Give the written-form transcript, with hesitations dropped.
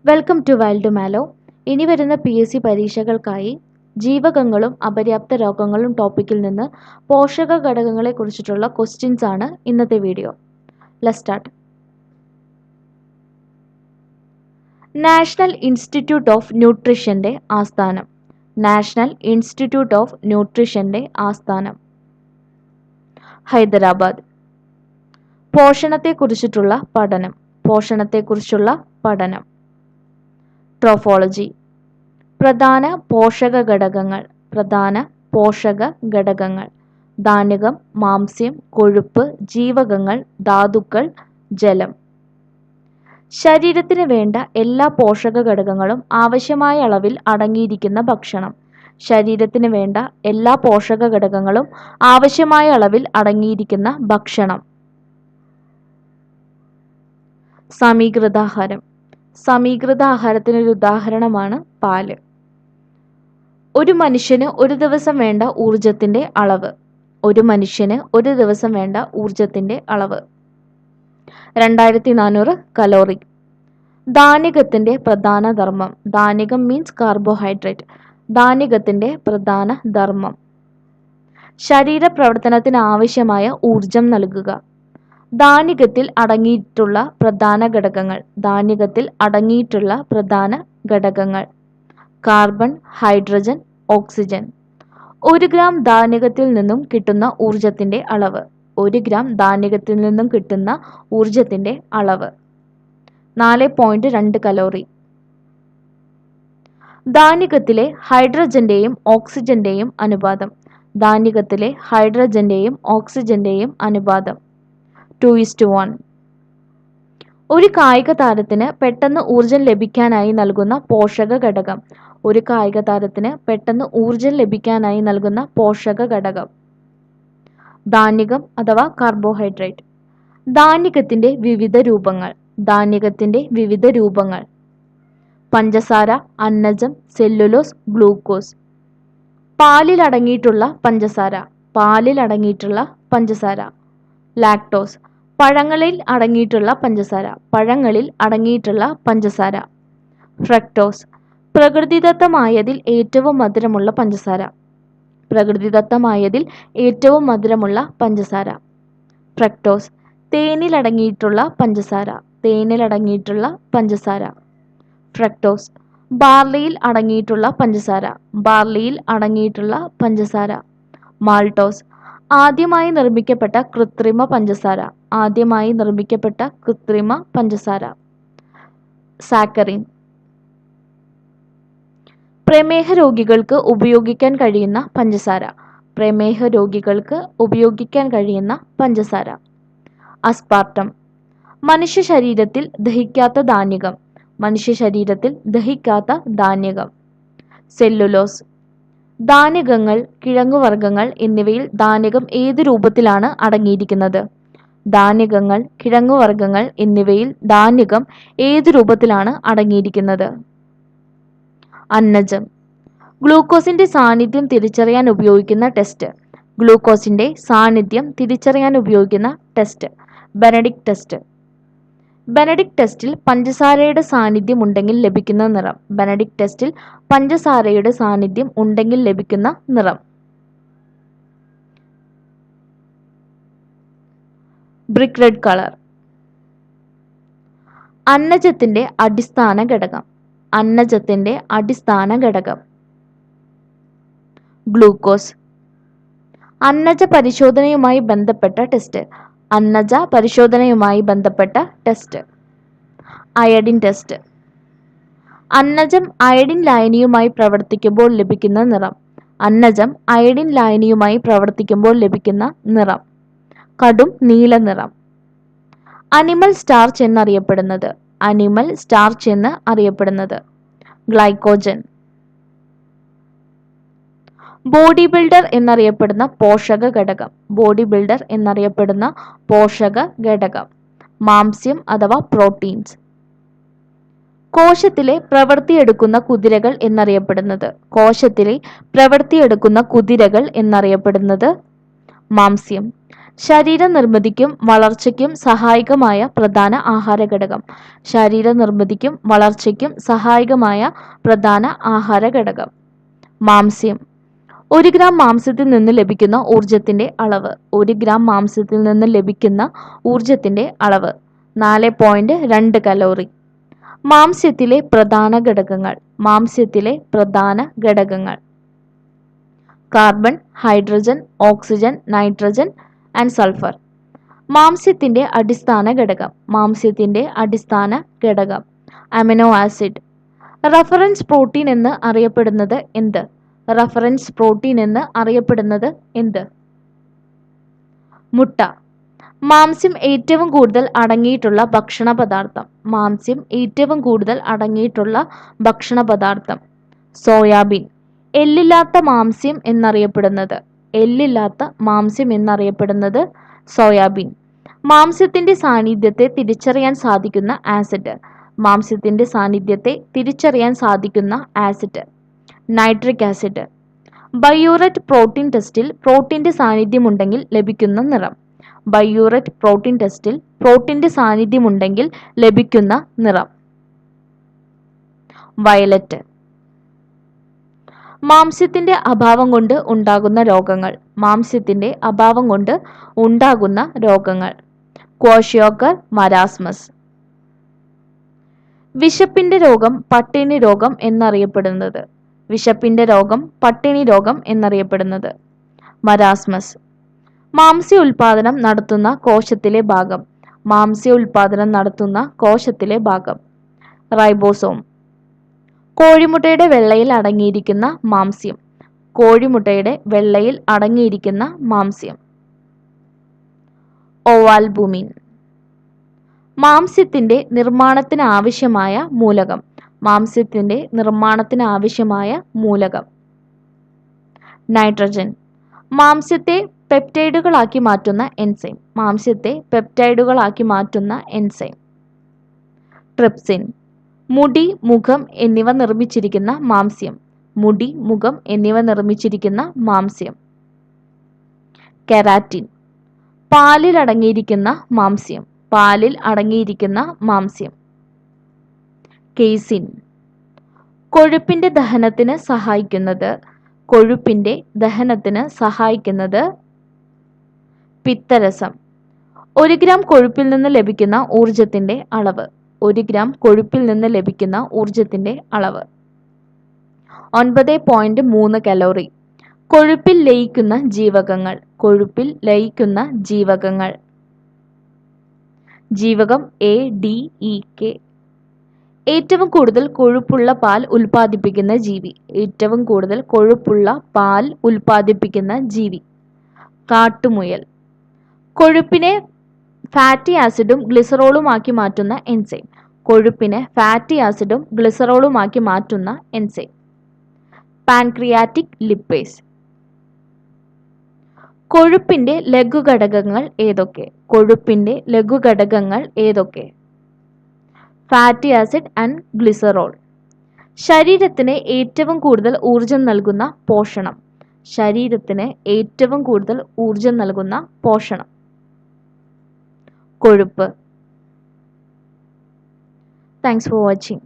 Welcome to wild Malo. ഇനി വരുന്ന PSC പരീക്ഷകൾക്കായി ജീവകങ്ങളും അപര്യാപ്ത രോഗങ്ങളും ടോപ്പിക്കിൽ നിന്ന് പോഷക ഘടകങ്ങളെ കുറിച്ചിട്ടുള്ള ക്വസ്റ്റ്യൻസ് ആണ് ഇന്നത്തെ video. Let's start. National institute of ന്യൂട്രീഷന്റെ ആസ്ഥാനം. നാഷണൽ ഇൻസ്റ്റിറ്റ്യൂട്ട് ഓഫ് ന്യൂട്രീഷന്റെ ആസ്ഥാനം ഹൈദരാബാദ്. പോഷണത്തെക്കുറിച്ചിട്ടുള്ള പഠനം. പോഷണത്തെക്കുറിച്ചുള്ള പഠനം ട്രോഫോളജി. പ്രധാന പോഷക ഘടകങ്ങൾ. പ്രധാന പോഷക ഘടകങ്ങൾ ധാന്യകം, മാംസ്യം, കൊഴുപ്പ്, ജീവകങ്ങൾ, ധാതുക്കൾ, ജലം. ശരീരത്തിന് വേണ്ട എല്ലാ പോഷക ഘടകങ്ങളും ആവശ്യമായ അളവിൽ അടങ്ങിയിരിക്കുന്ന ഭക്ഷണം. ശരീരത്തിന് വേണ്ട എല്ലാ പോഷക ഘടകങ്ങളും ആവശ്യമായ അളവിൽ അടങ്ങിയിരിക്കുന്ന ഭക്ഷണം. സമീകൃതാഹാരം. സമീകൃതാഹാരത്തിനൊരു ഉദാഹരണമാണ് പാല്. ഒരു മനുഷ്യന് ഒരു ദിവസം വേണ്ട ഊർജത്തിന്റെ അളവ്. ഒരു മനുഷ്യന് ഒരു ദിവസം വേണ്ട ഊർജത്തിന്റെ അളവ് 2400 കലോറി. ധാന്യകത്തിന്റെ പ്രധാന ധർമ്മം. ധാന്യകം മീൻസ് കാർബോഹൈഡ്രേറ്റ്. ധാന്യകത്തിന്റെ പ്രധാന ധർമ്മം ശരീരപ്രവർത്തനത്തിന് ആവശ്യമായ ഊർജം നൽകുക. ധാന്യകത്തിൽ അടങ്ങിയിട്ടുള്ള പ്രധാന ഘടകങ്ങൾ. ധാന്യകത്തിൽ അടങ്ങിയിട്ടുള്ള പ്രധാന ഘടകങ്ങൾ കാർബൺ, ഹൈഡ്രജൻ, ഓക്സിജൻ. 1 ഗ്രാം ധാന്യകത്തിൽ നിന്നും കിട്ടുന്ന ഊർജത്തിന്റെ അളവ്. 1 ഗ്രാം ധാന്യകത്തിൽ നിന്നും കിട്ടുന്ന ഊർജത്തിന്റെ അളവ് 4.2 കലോറി. ധാന്യകത്തിലെ ഹൈഡ്രജന്റെയും ഓക്സിജന്റെയും അനുപാതം. ധാന്യകത്തിലെ ഹൈഡ്രജന്റെയും ഓക്സിജന്റെയും അനുപാതം 2:1. ഒരു കായിക താരത്തിന് പെട്ടെന്ന് ഊർജം ലഭിക്കാനായി നൽകുന്ന പോഷക ഘടകം. ഒരു കായിക താരത്തിന് പെട്ടെന്ന് ഊർജം ലഭിക്കാനായി നൽകുന്ന പോഷക ഘടകം ധാന്യകം അഥവാ കാർബോഹൈഡ്രേറ്റ്. ധാന്യകത്തിന്റെ വിവിധ രൂപങ്ങൾ. ധാന്യകത്തിന്റെ വിവിധ രൂപങ്ങൾ പഞ്ചസാര, അന്നജം, സെല്ലുലോസ്, ഗ്ലൂക്കോസ്. പാലിൽ അടങ്ങിയിട്ടുള്ള പഞ്ചസാര. പാലിൽ അടങ്ങിയിട്ടുള്ള പഞ്ചസാര ലാക്ടോസ്. പഴങ്ങളിൽ അടങ്ങിയിട്ടുള്ള പഞ്ചസാര. പഴങ്ങളിൽ അടങ്ങിയിട്ടുള്ള പഞ്ചസാര ഫ്രക്ടോസ്. പ്രകൃതിദത്തമായതിൽ ഏറ്റവും മധുരമുള്ള പഞ്ചസാര. പ്രകൃതിദത്തമായതിൽ ഏറ്റവും മധുരമുള്ള പഞ്ചസാര ഫ്രക്ടോസ്. തേനിൽ അടങ്ങിയിട്ടുള്ള പഞ്ചസാര. തേനിൽ അടങ്ങിയിട്ടുള്ള പഞ്ചസാര ഫ്രക്ടോസ്. ബാർലിയിൽ അടങ്ങിയിട്ടുള്ള പഞ്ചസാര. ബാർലിയിൽ അടങ്ങിയിട്ടുള്ള പഞ്ചസാര മാൾട്ടോസ്. ആദ്യമായി നിർമ്മിക്കപ്പെട്ട കൃത്രിമ പഞ്ചസാര. ആദ്യമായി നിർമ്മിക്കപ്പെട്ട കൃത്രിമ പഞ്ചസാര സാക്കറിൻ. പ്രമേഹ രോഗികൾക്ക് ഉപയോഗിക്കാൻ കഴിയുന്ന പഞ്ചസാര. പ്രമേഹ രോഗികൾക്ക് ഉപയോഗിക്കാൻ കഴിയുന്ന പഞ്ചസാര അസ്പാർട്ടം. മനുഷ്യ ശരീരത്തിൽ ദഹിക്കാത്ത ധാന്യകം. മനുഷ്യ ശരീരത്തിൽ ദഹിക്കാത്ത ധാന്യകം സെല്ലുലോസ്. ധാന്യകങ്ങൾ, കിഴങ്ങുവർഗ്ഗങ്ങൾ എന്നിവയിൽ ധാന്യകം ഏത് രൂപത്തിലാണ് അടങ്ങിയിരിക്കുന്നത്? ധാന്യകങ്ങൾ, കിഴങ്ങുവർഗ്ഗങ്ങൾ എന്നിവയിൽ ധാന്യകം ഏത് രൂപത്തിലാണ് അടങ്ങിയിരിക്കുന്നത്? അന്നജം. ഗ്ലൂക്കോസിന്റെ സാന്നിധ്യം തിരിച്ചറിയാൻ ഉപയോഗിക്കുന്ന ടെസ്റ്റ്. ഗ്ലൂക്കോസിന്റെ സാന്നിധ്യം തിരിച്ചറിയാൻ ഉപയോഗിക്കുന്ന ടെസ്റ്റ് ബെനഡിക്ട് ടെസ്റ്റ്. ബെനഡിക്ട് ടെസ്റ്റിൽ പഞ്ചസാരയുടെ സാന്നിധ്യം ഉണ്ടെങ്കിൽ ലഭിക്കുന്ന നിറം. ബെനഡിക്ട് ടെസ്റ്റിൽ പഞ്ചസാരയുടെ സാന്നിധ്യം ഉണ്ടെങ്കിൽ ലഭിക്കുന്ന നിറം ബ്രിക്ക് റെഡ് കളർ. അന്നജത്തിന്റെ അടിസ്ഥാന ഘടകം. അന്നജത്തിന്റെ അടിസ്ഥാന ഘടകം ഗ്ലൂക്കോസ്. അന്നജ പരിശോധനയുമായി ബന്ധപ്പെട്ട ടെസ്റ്റ്. അന്നജ പരിശോധനയുമായി ബന്ധപ്പെട്ട ടെസ്റ്റ് അയഡിൻ ടെസ്റ്റ്. അന്നജം അയഡിൻ ലായനിയുമായി പ്രവർത്തിക്കുമ്പോൾ ലഭിക്കുന്ന നിറം. അന്നജം അയഡിൻ ലായനിയുമായി പ്രവർത്തിക്കുമ്പോൾ ലഭിക്കുന്ന നിറം കടും നീല നിറം. അനിമൽ സ്റ്റാർച്ച് എന്നറിയപ്പെടുന്നത്. അനിമൽ സ്റ്റാർച്ച് എന്ന് അറിയപ്പെടുന്നത് ഗ്ലൈക്കോജൻ. ബോഡി ബിൽഡർ എന്നറിയപ്പെടുന്ന പോഷക ഘടകം. ബോഡി ബിൽഡർ എന്നറിയപ്പെടുന്ന പോഷക ഘടകം മാംസ്യം അഥവാ പ്രോട്ടീൻസ്. കോശത്തിലെ പ്രവർത്തിയെടുക്കുന്ന കുതിരകൾ എന്നറിയപ്പെടുന്നത്. കോശത്തിലെ പ്രവർത്തിയെടുക്കുന്ന കുതിരകൾ എന്നറിയപ്പെടുന്നത് മാംസ്യം. ശരീര നിർമ്മിതിക്കും വളർച്ചയ്ക്കും സഹായകമായ പ്രധാന ആഹാരഘടകം. ശരീര നിർമ്മിതിക്കും വളർച്ചയ്ക്കും സഹായകമായ പ്രധാന ആഹാരഘടകം. മാംസ്യം. 1 ഗ്രാം മാംസ്യത്തിൽ നിന്ന് ലഭിക്കുന്ന ഊർജത്തിന്റെ അളവ്. 1 ഗ്രാം മാംസ്യത്തിൽ നിന്ന് ലഭിക്കുന്ന ഊർജത്തിന്റെ അളവ് 4.2 കലോറി. മാംസ്യത്തിലെ പ്രധാന ഘടകങ്ങൾ. മാംസ്യത്തിലെ പ്രധാന ഘടകങ്ങൾ: carbon, hydrogen, oxygen, nitrogen and sulphur. മാംസ്യത്തിന്റെ അടിസ്ഥാന ഘടകം. മാംസ്യത്തിന്റെ അടിസ്ഥാന ഘടകം: അമിനോ ആസിഡ്. റഫറൻസ് പ്രോട്ടീൻ എന്ന് അറിയപ്പെടുന്നത് എന്ത്? റഫറൻസ് പ്രോട്ടീൻ എന്ന് അറിയപ്പെടുന്നത് എന്ത്? മുട്ട. മാംസ്യം ഏറ്റവും കൂടുതൽ അടങ്ങിയിട്ടുള്ള ഭക്ഷണ പദാർത്ഥം. മാംസ്യം ഏറ്റവും കൂടുതൽ അടങ്ങിയിട്ടുള്ള ഭക്ഷണ പദാർത്ഥം: സോയാബീൻ. എല്ലില്ലാത്ത മാംസ്യം എന്നറിയപ്പെടുന്നത്. എല്ലില്ലാത്ത മാംസ്യം എന്നറിയപ്പെടുന്നത് സോയാബീൻ. മാംസ്യത്തിന്റെ സാന്നിധ്യത്തെ തിരിച്ചറിയാൻ സാധിക്കുന്ന ആസിഡ്. മാംസ്യത്തിന്റെ സാന്നിധ്യത്തെ തിരിച്ചറിയാൻ സാധിക്കുന്ന ആസിഡ്: നൈട്രിക് ആസിഡ്. ബൈയൂററ്റ് പ്രോട്ടീൻ ടെസ്റ്റിൽ പ്രോട്ടീന്റെ സാന്നിധ്യമുണ്ടെങ്കിൽ ലഭിക്കുന്ന നിറം. ബൈയൂററ്റ് പ്രോട്ടീൻ ടെസ്റ്റിൽ പ്രോട്ടീന്റെ സാന്നിധ്യമുണ്ടെങ്കിൽ ലഭിക്കുന്ന നിറം: വയലറ്റ്. മാംസ്യത്തിന്റെ അഭാവം കൊണ്ട് ഉണ്ടാകുന്ന രോഗങ്ങൾ. മാംസ്യത്തിന്റെ അഭാവം കൊണ്ട് ഉണ്ടാകുന്ന രോഗങ്ങൾ: ക്വാഷിയോക്കർ, മരാസ്മസ്. വിശപ്പിന്റെ രോഗം, പട്ടിണി രോഗം എന്നറിയപ്പെടുന്നത്. വിശപ്പിന്റെ രോഗം, പട്ടിണി രോഗം എന്നറിയപ്പെടുന്നത്: മരാസ്മസ്. മാംസ്യ ഉൽപാദനം നടത്തുന്ന കോശത്തിലെ ഭാഗം. മാംസ്യ ഉൽപാദനം നടത്തുന്ന കോശത്തിലെ ഭാഗം: റൈബോസോം. കോഴിമുട്ടയുടെ വെള്ളയിൽ അടങ്ങിയിരിക്കുന്ന മാംസ്യം. കോഴിമുട്ടയുടെ വെള്ളയിൽ അടങ്ങിയിരിക്കുന്ന മാംസ്യം: ഓവാൽബുമിൻ. മാംസ്യത്തിന്റെ നിർമ്മാണത്തിന് ആവശ്യമായ മൂലകം. മാംസ്യത്തിന്റെ നിർമ്മാണത്തിന് ആവശ്യമായ മൂലകം: നൈട്രജൻ. മാംസ്യത്തെ പെപ്റ്റൈഡുകളാക്കി മാറ്റുന്ന എൻസൈം. മാംസ്യത്തെ പെപ്റ്റൈഡുകളാക്കി മാറ്റുന്ന എൻസൈം: ട്രിപ്സിൻ. മുടി, മുഖം എന്നിവ നിർമ്മിച്ചിരിക്കുന്ന മാംസ്യം. മുടി, മുഖം എന്നിവ നിർമ്മിച്ചിരിക്കുന്ന മാംസ്യം: കെരാറ്റിൻ. പാലിൽ അടങ്ങിയിരിക്കുന്ന മാംസ്യം. പാലിൽ അടങ്ങിയിരിക്കുന്ന മാംസ്യം: കെയ്സിൻ. കൊഴുപ്പിന്റെ ദഹനത്തിന് സഹായിക്കുന്നത്. കൊഴുപ്പിന്റെ ദഹനത്തിന് സഹായിക്കുന്നത്: പിത്തരസം. 1 ഗ്രാം കൊഴുപ്പിൽ നിന്ന് ലഭിക്കുന്ന ഊർജത്തിന്റെ അളവ്. 1 ഗ്രാം കൊഴുപ്പിൽ നിന്ന് ലഭിക്കുന്ന ഊർജത്തിന്റെ അളവ് 9.3 കലോറി. കൊഴുപ്പിൽ ലയിക്കുന്ന ജീവകങ്ങൾ. കൊഴുപ്പിൽ ലയിക്കുന്ന ജീവകങ്ങൾ: ജീവകം എ, ഡി, ഇ, കെ. ഏറ്റവും കൂടുതൽ കൊഴുപ്പുള്ള പാൽ ഉൽപ്പാദിപ്പിക്കുന്ന ജീവി. ഏറ്റവും കൂടുതൽ കൊഴുപ്പുള്ള പാൽ ഉൽപ്പാദിപ്പിക്കുന്ന ജീവി: കാട്ടുമുയൽ. കൊഴുപ്പിനെ ഫാറ്റി ആസിഡും ഗ്ലിസറോളുമാക്കി മാറ്റുന്ന എൻസൈം. കൊഴുപ്പിനെ ഫാറ്റി ആസിഡും ഗ്ലിസറോളുമാക്കി മാറ്റുന്ന എൻസൈം: പാൻക്രിയാറ്റിക് ലിപ്പേസ്. കൊഴുപ്പിന്റെ ലഘുഘടകങ്ങൾ ഏതൊക്കെ? കൊഴുപ്പിന്റെ ലഘുഘടകങ്ങൾ ഏതൊക്കെ? Fatty acid and glycerol. ശരീരത്തിന് ഏറ്റവും കൂടുതൽ ഊർജം നൽകുന്ന പോഷണം. ശരീരത്തിന് ഏറ്റവും കൂടുതൽ ഊർജം നൽകുന്ന പോഷണം: കൊഴുപ്പ്. Thanks for watching.